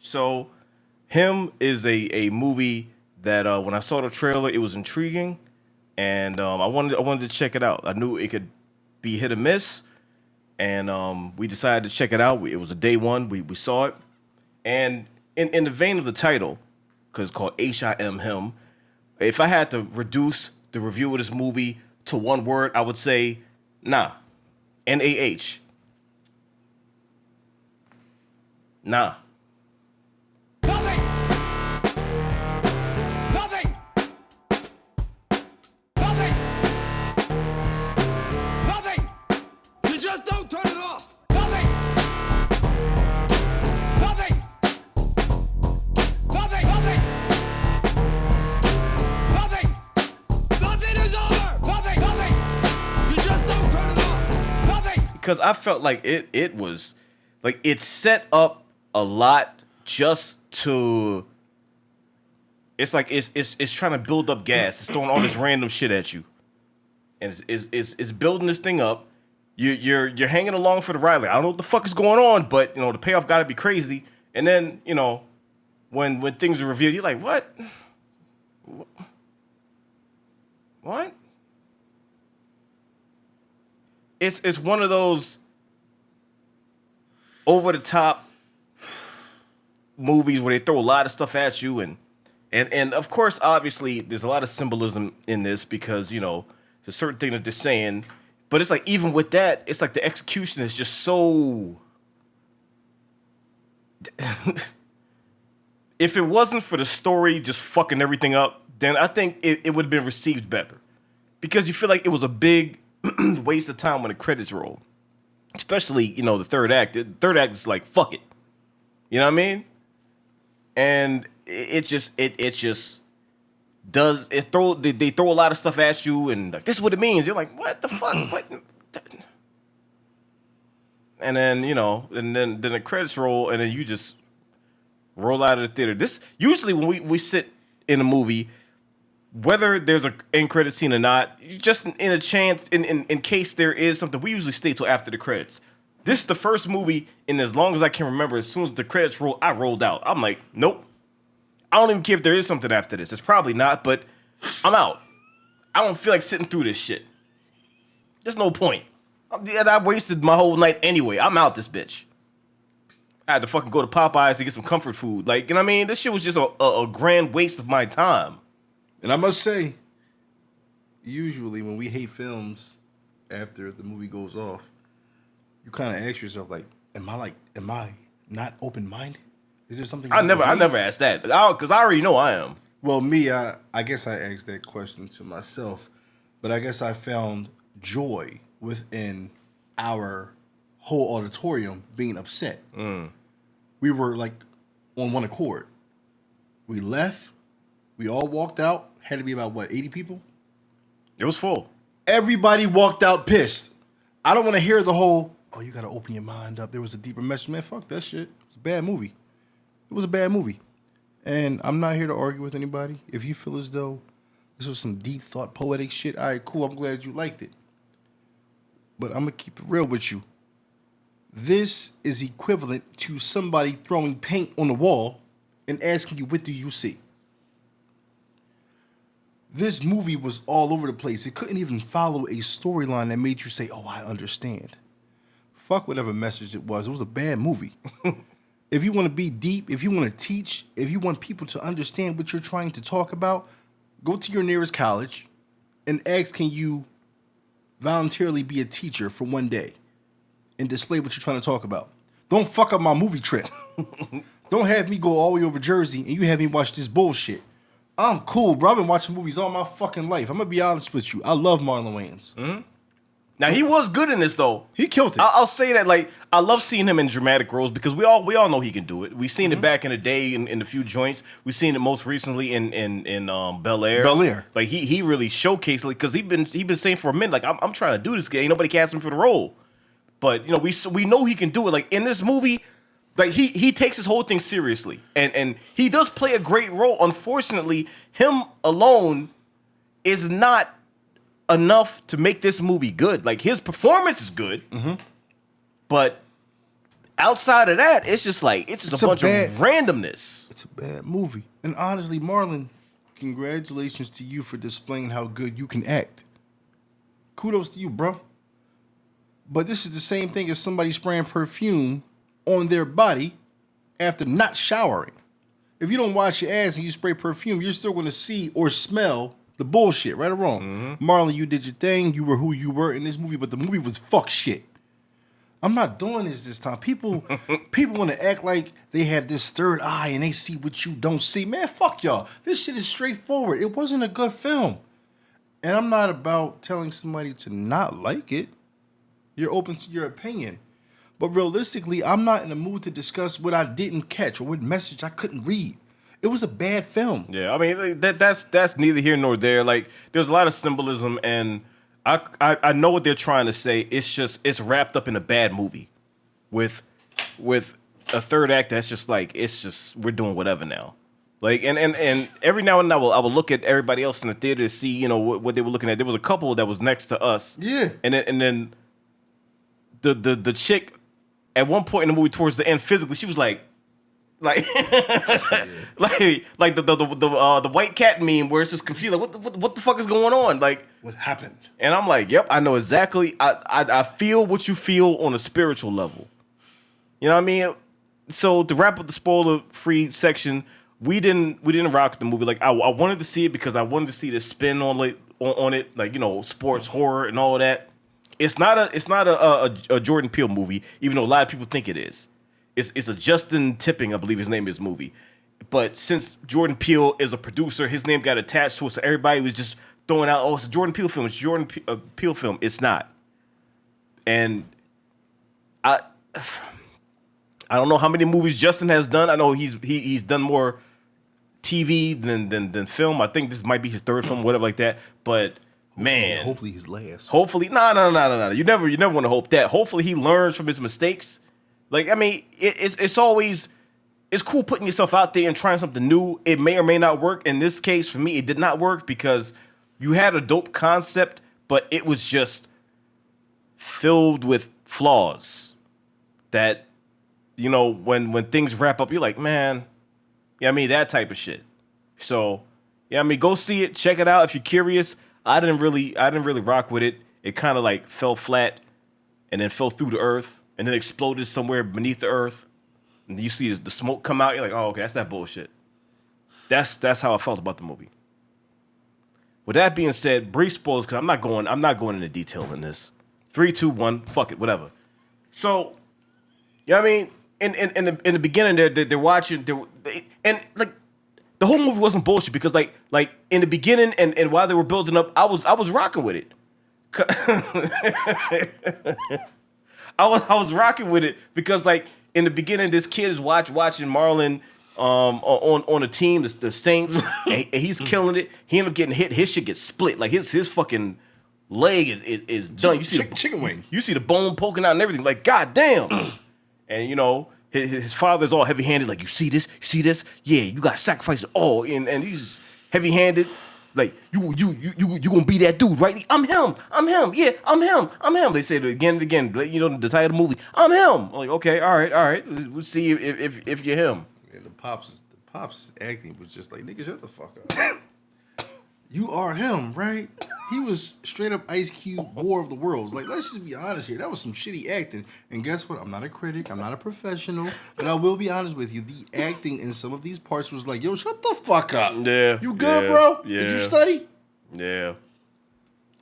So, him is a movie that when I saw the trailer, it was intriguing, and I wanted to check it out. I knew it could be hit or miss, and we decided to check it out. It was a day one. We saw it, and in the vein of the title, because it's called H-I-M Him. If I had to reduce the review of this movie to one word, I would say nah. N-A-H. Nah. Nothing! Nothing! Nothing! Nothing! You just don't turn it off! Nothing! Nothing! Nothing! Nothing! Nothing! Nothing is over! Nothing! Nothing! You just don't turn it off! Nothing! Because I felt like it was like it set up a lot just to. It's like it's trying to build up gas. It's throwing all this random shit at you, and it's building this thing up. You're hanging along for the ride. Like, I don't know what the fuck is going on, but the payoff got to be crazy. And then when things are revealed, you're like, what? What? It's one of those over the top movies where they throw a lot of stuff at you, and of course, obviously, there's a lot of symbolism in this because there's a certain thing that they're saying, but it's like even with that, it's like the execution is just so. If it wasn't for the story just fucking everything up, then I think it would have been received better, because you feel like it was a big waste of time when the credits roll, especially the third act. The third act is like fuck it, you know what I mean? And it just does it throw they throw a lot of stuff at you, and like, this is what it means. You're like, what the fuck? What? And then and then the credits roll, and then you just roll out of the theater. This usually when we sit in a movie, whether there's an end credit scene or not, just in a chance, in case there is something, we usually stay till after the credits. This is the first movie in as long as I can remember, as soon as the credits roll, I rolled out. I'm like, nope. I don't even care if there is something after this. It's probably not, but I'm out. I don't feel like sitting through this shit. There's no point. I wasted my whole night anyway. I'm out this bitch. I had to fucking go to Popeyes to get some comfort food. Like, you know what I mean? This shit was just a grand waste of my time. And I must say, usually when we hate films after the movie goes off, you kind of ask yourself, like, am I not open-minded? Is there something? I never asked that, because I already know I am. Well, me, I guess I asked that question to myself, but I guess I found joy within our whole auditorium being upset. We were like on one accord. We left. We all walked out. Had to be about 80 people? It was full. Everybody walked out pissed. I don't want to hear the whole, oh, you got to open your mind up. There was a deeper message. Man, fuck that shit. It was a bad movie. It was a bad movie. And I'm not here to argue with anybody. If you feel as though this was some deep thought, poetic shit, all right, cool. I'm glad you liked it. But I'm going to keep it real with you. This is equivalent to somebody throwing paint on the wall and asking you, what do you see? This movie was all over the place. It couldn't even follow a storyline that made you say, oh, I understand. Fuck whatever message it was. It was a bad movie. If you want to be deep, if you want to teach, if you want people to understand what you're trying to talk about, go to your nearest college and ask, can you voluntarily be a teacher for one day and display what you're trying to talk about? Don't fuck up my movie trip. Don't have me go all the way over Jersey and you have me watch this bullshit. I'm cool, bro. I've been watching movies all my fucking life. I'm going to be honest with you. I love Marlon Wayans. Mm-hmm. Now, he was good in this, though. He killed it. I'll say that, like, I love seeing him in dramatic roles because we all know he can do it. We've seen it back in the day in a few joints. We've seen it most recently in Bel Air. Bel Air. Like, he really showcased it because he been saying for a minute, like, I'm trying to do this. Ain't nobody cast him for the role. But, we know he can do it. Like, in this movie, like, he takes his whole thing seriously. And he does play a great role. Unfortunately, him alone is not enough to make this movie good. Like, his performance is good, but outside of that, it's just like it's just a bunch of randomness. It's a bad movie. And honestly, Marlon, congratulations to you for displaying how good you can act. Kudos to you, bro. But this is the same thing as somebody spraying perfume on their body after not showering. If you don't wash your ass and you spray perfume, you're still going to see or smell the bullshit, right or wrong. Mm-hmm. Marlon, you did your thing. You were who you were in this movie, but the movie was fuck shit. I'm not doing this time. People want to act like they have this third eye and they see what you don't see. Man, fuck y'all. This shit is straightforward. It wasn't a good film. And I'm not about telling somebody to not like it. You're open to your opinion. But realistically, I'm not in the mood to discuss what I didn't catch or what message I couldn't read. It was a bad film. Yeah, I mean that's neither here nor there. Like there's a lot of symbolism, and I know what they're trying to say. It's wrapped up in a bad movie, with a third act that's just like we're doing whatever now. Like and every now and then I will look at everybody else in the theater to see what they were looking at. There was a couple that was next to us. Yeah, and then the chick at one point in the movie towards the end physically she was like like the white cat meme where it's just confused like what the fuck is going on, like what happened? And I'm like, yep, I know exactly. I feel what you feel on a spiritual level. You know what I mean? So to wrap up the spoiler free section, we didn't rock the movie. Like I wanted to see it because I wanted to see the spin on it, like sports horror and all of that. It's not a Jordan Peele movie, even though a lot of people think it is. It's a Justin Tipping, I believe his name is, movie. But since Jordan Peele is a producer, his name got attached to it, so everybody was just throwing out, oh, it's a Jordan Peele film. It's a Jordan Peele film. It's not. And I don't know how many movies Justin has done. I know he's done more TV than film. I think this might be his third film, whatever like that. But man, hopefully his last. Hopefully, no. You never want to hope that. Hopefully he learns from his mistakes. Like I mean, it's always cool putting yourself out there and trying something new. It may or may not work. In this case, for me, it did not work because you had a dope concept, but it was just filled with flaws that, when things wrap up, you're like, man, yeah, I mean, that type of shit. So, yeah, I mean, go see it, check it out if you're curious. I didn't really rock with it. It kind of like fell flat and then fell through the earth and then exploded somewhere beneath the earth. And you see the smoke come out, you're like, oh, okay, that's that bullshit. That's how I felt about the movie. With that being said, brief spoilers, because I'm not going into detail in this. 3, 2, 1, fuck it, whatever. So, you know what I mean? In the beginning, they're watching, and like the whole movie wasn't bullshit because like in the beginning and while they were building up, I was rocking with it. I was rocking with it because like in the beginning, this kid is watching Marlon on a team, the Saints, and he's killing it. He ended up getting hit. His shit gets split. Like his fucking leg is done. You see chicken wing. You see the bone poking out and everything. Like goddamn. And his father's all heavy handed. Like you see this, yeah, you got to sacrifice it all. And he's heavy handed. Like you gonna be that dude, right? I'm him. Yeah, I'm him. They say it again and again. The title of the movie. I'm him. I'm like, okay, all right. We'll see if you're him. Yeah, the pops acting was just like, nigga, shut the fuck up. You are him, right? He was straight up Ice Cube, War of the Worlds. Like, let's just be honest here. That was some shitty acting. And guess what? I'm not a critic. I'm not a professional. But I will be honest with you. The acting in some of these parts was like, yo, shut the fuck up. Yeah. You good, bro? Yeah. Did you study? Yeah.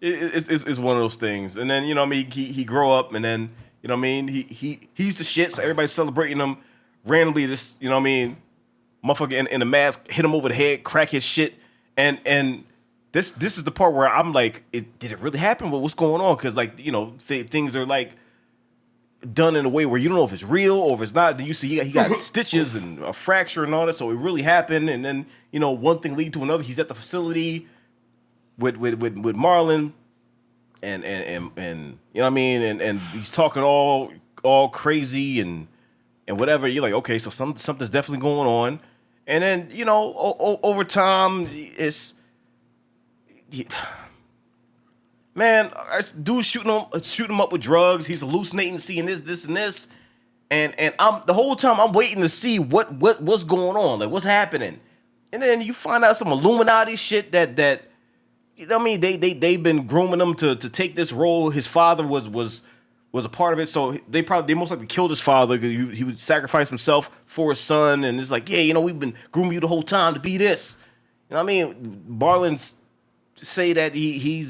It's one of those things. And then, he grow up and then, he's the shit. So everybody's celebrating him. Randomly, this, motherfucker in a mask hit him over the head, crack his shit. And this is the part where I'm like, did it really happen? What's going on? Because like things are like done in a way where you don't know if it's real or if it's not. Then you see he got stitches and a fracture and all that. So it really happened. And then one thing lead to another. He's at the facility with Marlon, and you know what I mean. And he's talking all crazy and whatever. You're like, okay, so something's definitely going on. And then over time it's. Man, dude's shooting him up with drugs. He's hallucinating, seeing this, and this. And I'm the whole time I'm waiting to see what's going on, like what's happening. And then you find out some Illuminati shit that you know what I mean, they've been grooming him to take this role. His father was a part of it, so they most likely killed his father because he would sacrifice himself for his son. And it's like, yeah, you know, we've been grooming you the whole time to be this. You know what I mean? Marlon's say that he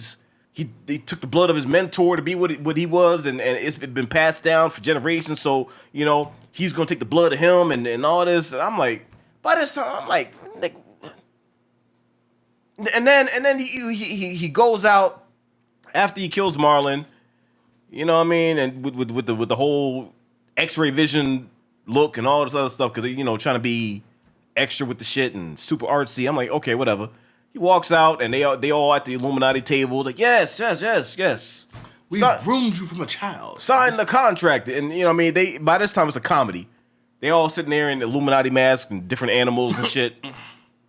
took the blood of his mentor to be what he was, and it's been passed down for generations. So you know he's gonna take the blood of him and all this. And I'm like, by this time, I'm like, and then he goes out after he kills Marlon. You know what I mean? And with the whole X-ray vision look and all this other stuff, because you know trying to be extra with the shit and super artsy. I'm like, okay, whatever. He walks out and they all at the Illuminati table, like, yes. We've groomed you from a child. Sign the contract. And you know what I mean? By this time it's a comedy. They all sitting there in Illuminati masks and different animals and shit.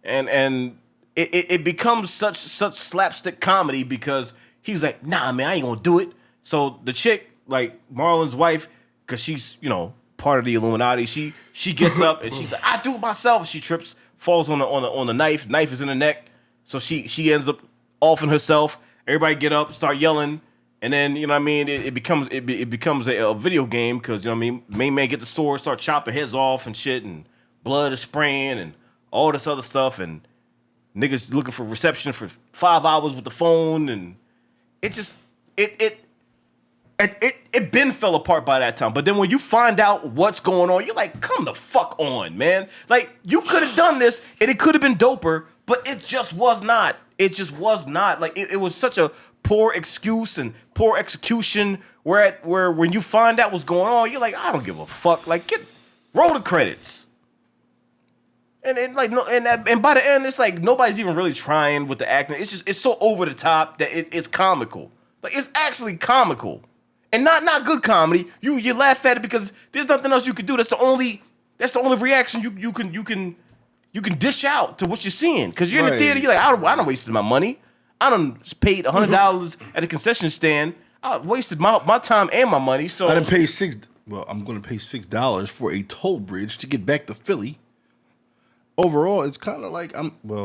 And it becomes such slapstick comedy because he's like, nah, man, I ain't gonna do it. So the chick, like Marlon's wife, because she's, you know, part of the Illuminati, she gets up and she's like, I do it myself. She trips, falls on the knife. Knife is in her neck. So she ends up offing herself. Everybody get up, start yelling, and then you know what I mean. It becomes a video game because you know what I mean. Main man get the sword, start chopping heads off and shit, and blood is spraying and all this other stuff, and niggas looking for reception for 5 hours with the phone, and it been fell apart by that time. But then when you find out what's going on, you're like, come the fuck on, man. Like you could have done this and it could have been doper. But it just was not. It just was not. Like it was such a poor excuse and poor execution. Where when you find out what's going on, you're like, I don't give a fuck. Like roll the credits. And by the end, it's like nobody's even really trying with the acting. It's so over the top that it's comical. Like it's actually comical, and not good comedy. You laugh at it because there's nothing else you can do. That's the only reaction you can dish out to what you're seeing. Because you're in the theater, you're like, I don't wasted my money. I done paid $100 at the concession stand. I wasted my time and my money. So I didn't pay I'm going to pay $6 for a toll bridge to get back to Philly. Overall, it's kind of like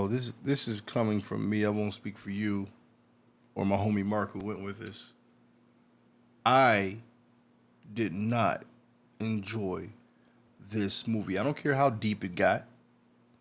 this is coming from me. I won't speak for you or my homie Mark who went with this. I did not enjoy this movie. I don't care how deep it got.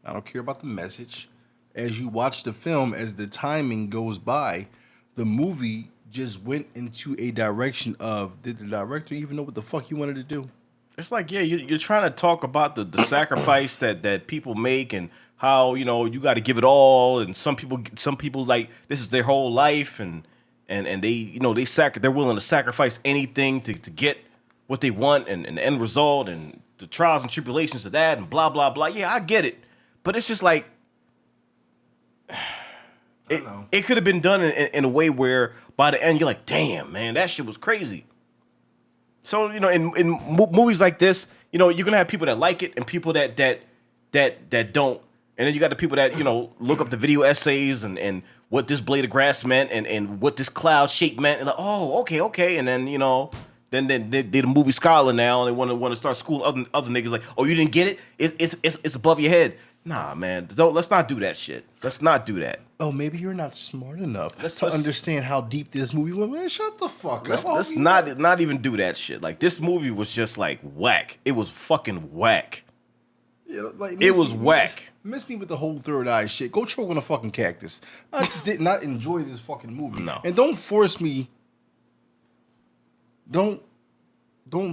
I don't care about the message. As you watch the film, as the timing goes by, the movie just went into a direction of, did the director even know what the fuck he wanted to do? It's like, yeah, you're trying to talk about the sacrifice that people make and how, you know, you got to give it all. And some people like, this is their whole life. And they, you know, they're willing to sacrifice anything to get what they want and the end result and the trials and tribulations of that and blah, blah, blah. Yeah, I get it. But it's just like, it could have been done in a way where by the end you're like, damn, man, that shit was crazy. So, you know, in movies like this, you know, you're going to have people that like it and people that don't. And then you got the people that, you know, look up the video essays and what this blade of grass meant and what this cloud shape meant. And like, oh, okay. And then, you know, then they're the movie scholar now and they want to start schooling other niggas like, oh, you didn't get it? It's above your head. Nah, man, let's not do that shit. Let's not do that. Oh, maybe you're not smart enough to understand how deep this movie was. Man, shut the fuck up. Let's not even do that shit. Like, this movie was just, like, whack. It was fucking whack. Yeah, like, it was whack. Miss me with the whole third eye shit. Go choke on a fucking cactus. I just did not enjoy this fucking movie. No. And don't force me. Don't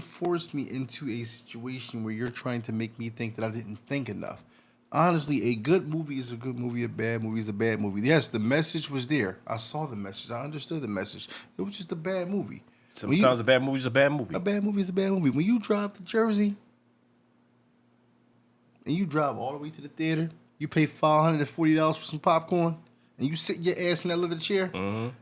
force me into a situation where you're trying to make me think that I didn't think enough. Honestly, a good movie is a good movie. A bad movie is a bad movie. Yes, the message was there. I saw the message. I understood the message. It was just a bad movie. Sometimes a bad movie is a bad movie. A bad movie is a bad movie. When you drive to Jersey and you drive all the way to the theater, you pay $540 for some popcorn, and you sit your ass in that leather chair,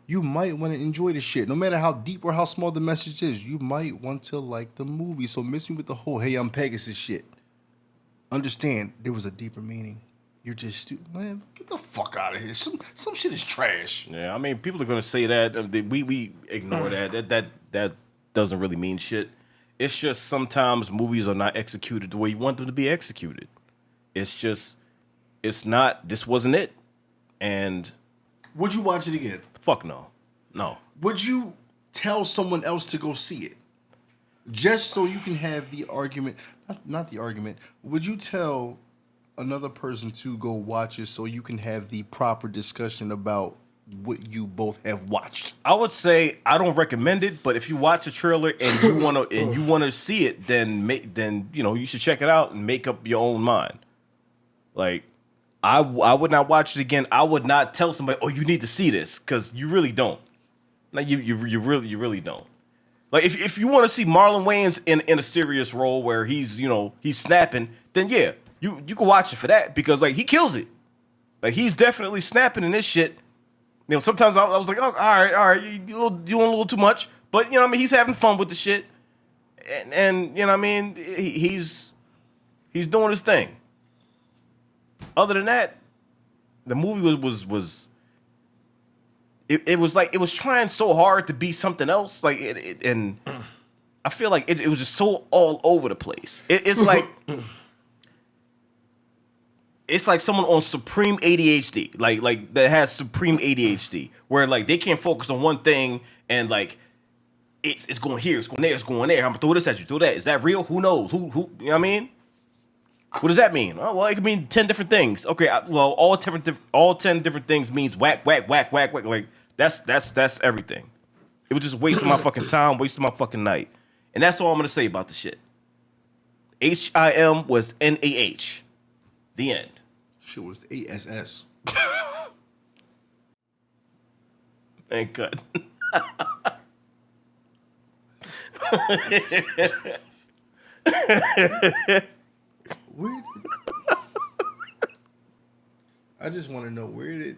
you might want to enjoy the shit. No matter how deep or how small the message is, you might want to like the movie. So miss me with the whole, hey, I'm Pegasus shit. Understand, there was a deeper meaning. You're just stupid. Man, get the fuck out of here. Some shit is trash. Yeah, I mean, people are going to say that. We ignore that. That doesn't really mean shit. It's just sometimes movies are not executed the way you want them to be executed. It's not. This wasn't it. And Would you watch it again? fuck no, no. Would you tell someone else to go see it? Just so you can have the argument, not the argument. Would you tell another person to go watch it so you can have the proper discussion about what you both have watched? I would say I don't recommend it, but if you watch the trailer and you wanna see it, then you should check it out and make up your own mind. Like, I would not watch it again. I would not tell somebody, "Oh, you need to see this," because you really don't. Like, you really don't. Like, if you want to see Marlon Wayans in a serious role where he's snapping, then yeah, you can watch it for that, because like he kills it. Like, he's definitely snapping in this shit. Sometimes I was like, oh, all right, you doing a little too much, but he's having fun with the shit, and he's doing his thing. Other than that, the movie was it was like it was trying so hard to be something else, like and I feel like it was just so all over the place. It's like it's like someone on supreme ADHD, like that has supreme ADHD, where like they can't focus on one thing, and like it's going here, it's going there, it's going there. I'm gonna throw this at you, throw that. Is that real? Who knows? Who? You know what I mean? What does that mean? Oh, well, it could mean 10 different things. Okay, all 10 different things means whack, whack, whack, whack, whack. Like that's everything. It was just wasting my fucking time, wasting my fucking night, and that's all I'm gonna say about the shit. HIM was NAH. The end. Shit was ASS. And cut. I just want to know, where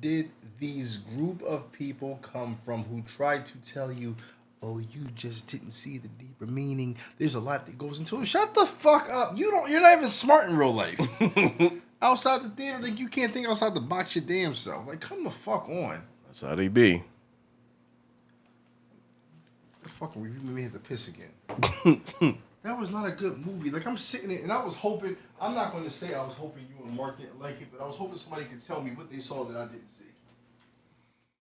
did these group of people come from who tried to tell you, oh, you just didn't see the deeper meaning. There's a lot that goes into it. Shut the fuck up. You're not even smart in real life. Outside the theater, like, you can't think outside the box your damn self. Like, come the fuck on. That's how they be. The fucking review made me hit the piss again. That was not a good movie. Like, I'm sitting there and I was hoping, I'm not going to say I was hoping you and Mark didn't like it, but I was hoping somebody could tell me what they saw that I didn't see.